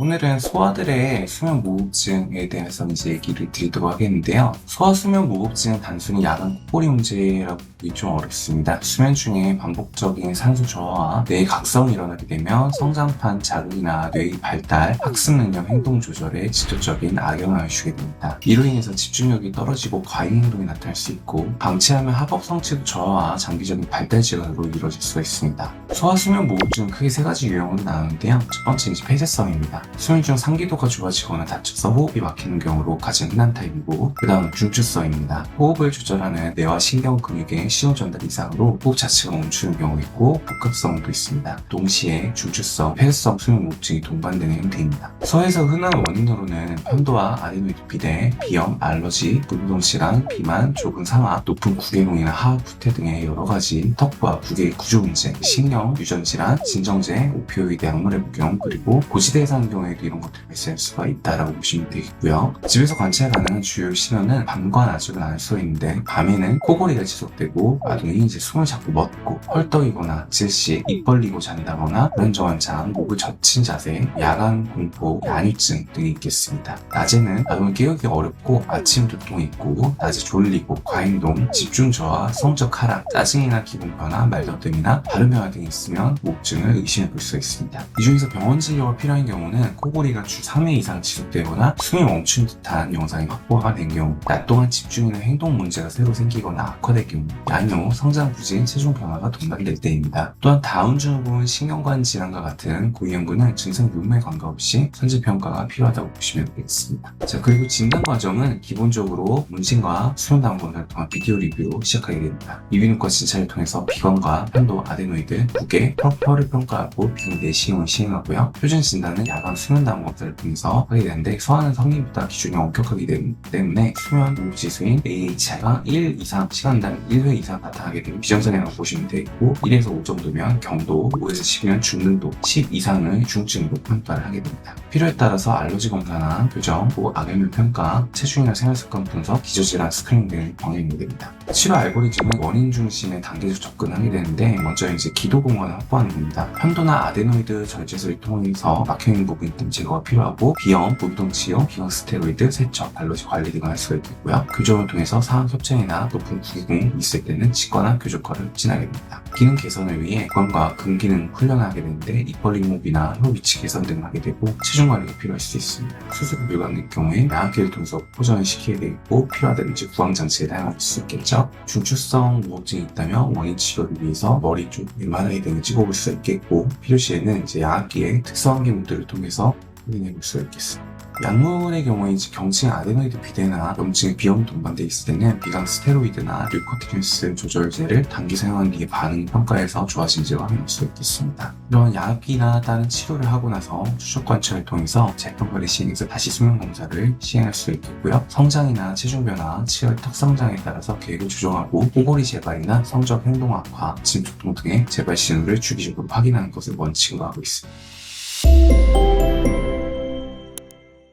오늘은 소아들의 수면무호흡증에 대해서 이제 얘기를 드리도록 하겠는데요. 소아 수면무호흡증은 단순히 야간 콧볼이 문제라고 보기 좀 어렵습니다. 수면 중에 반복적인 산소 저하와 뇌의 각성이 일어나게 되면 성장판 자극이나 뇌의 발달, 학습 능력, 행동 조절에 직접적인 악영향을 주게 됩니다. 이로 인해서 집중력이 떨어지고 과잉 행동이 나타날 수 있고, 방치하면 합법 성취도 저하와 장기적인 발달 질환으로 이루어질 수가 있습니다. 소아 수면무호흡증은 크게 세 가지 유형으로 나누는데요. 첫 번째는 폐쇄성입니다. 수면 중 상기도가 좋아지거나 다쳐서 호흡이 막히는 경우로 가장 흔한 타입이고, 그 다음 중추성입니다. 호흡을 조절하는 뇌와 신경 근육의 신호 전달 이상으로 호흡 자체가 멈추는 경우가 있고, 복합성도 있습니다. 동시에 중추성, 폐쇄성 수면무호흡증이 동반되는 형태입니다. 소아에서 흔한 원인으로는 편도와 아데노이드 비대, 비염, 알러지, 불균형질환, 비만, 좁은 상악, 높은 구개농이나 하악 후퇴 등의 여러 가지 턱과 구개의 구조 문제, 신경, 유전 질환, 진정제, 오피오이드 약물의 복용, 그리고 고지대에 사는 경우에도 이런 것들이 발생할 수가 있다라고 보시면 되겠고요. 집에서 관찰 가능한 주요 신호는 밤과 낮으로 나눌 수 있는데, 밤에는 코골이가 지속되고 아동이 이제 숨을 자꾸 멎고 헐떡이거나 질식, 입 벌리고 잔다거나 불안정한 잠, 목을 젖힌 자세, 야간 공포, 야뇨증 등이 있겠습니다. 낮에는 아동을 깨우기 어렵고 아침 두통이 있고, 낮에 졸리고 과행동, 집중 저하, 성적 하락, 짜증이나 기분 변화, 말더듬이나 발음 변화 등이 있으면 무호흡증을 의심해 볼 수가 있습니다. 이 중에서 병원 진료가 필요한 경우는 코골이가 주 3회 이상 지속되거나 숨이 멈춘 듯한 영상이 확보가 된 경우, 낮 동안 집중이나 행동 문제가 새로 생기거나 악화될 경우, 야뇨, 성장 부진, 체중 변화가 동반될 때입니다. 또한 다운증후군, 신경관 질환과 같은 고위험군은 증상 유무에 관계없이 선제평가가 필요하다고 보시면 되겠습니다. 자, 그리고 진단 과정은 기본적으로 문진과 수면다운 검사를 통한 비디오 리뷰로 시작하게 됩니다. 이비인후과 진찰을 통해서 비관과 편도, 아데노이드, 구개, 혀를 평가하고 비관 내시경을 시행하고요. 표준 진단은 야간 수면다운 검사를 통해서 하게 되는데, 소아는 성인보다 기준이 엄격하기 때문에 수면 무호흡 지수인 AHI가 1 이상 시간당 1회 이상 나타나게 되면 비정상이라고 보시면 되고, 1에서 5 정도면 경도, 5에서 10이면 중등도, 10 이상을 중증으로 평가를 하게 됩니다. 필요에 따라서 알러지 검사나 교정, 악영향 평가, 체중이나 생활습관 분석, 기저질환 스크리닝 등을 병행하게 됩니다. 치료 알고리즘은 원인 중심의 단계적 접근하게 되는데, 먼저 이제 기도 공간을 확보하는 겁니다. 편도나 아데노이드 절제소를 통해서 막혀있는 부분 등 제거가 필요하고, 비염, 물동 치료, 기관 스테로이드, 세척, 알러지 관리 등을 할 수가 있겠고요. 교정을 통해서 상악 협착이나 높은 구기공이 있을 때는 치과나 교정과를 진하게 됩니다. 기능 개선을 위해 구강과 근기능 훈련을 하게 되는데, 입 벌림 호흡이나 혀 위치 개선 등을 하게 되고, 체중 관리가 필요할 수 있습니다. 수술이 불가능할 경우에 양압기를 통해서 포전을 시키게 되고, 필요하다면 이제 구강장치를 사용할 수 있겠죠. 중추성 무호흡증이 있다면 원인 치료를 위해서 머리 쪽 MRI 등을 찍어볼 수 있겠고, 필요시에는 이제 양압기의 특수한 기물들을 통해서 확인해 볼 수가 있겠습니다. 약물의 경우에 이제 경증 아데노이드 비대나 염증의 비염 동반돼 있을 때는 비강 스테로이드나 류코티네스 조절제를 단기 사용한 뒤에 반응 평가해서 좋아진지를 확인할 수 있겠습니다. 이런 약이나 다른 치료를 하고 나서 추적 관찰을 통해서 재평가를 시행해서 다시 수면 검사를 시행할 수 있겠고요. 성장이나 체중 변화, 치열 턱 성장에 따라서 계획을 조정하고, 코골이 재발이나 성적 행동 악화, 진두통 등의 재발 신호를 주기적으로 확인하는 것을 원칙으로 하고 있습니다.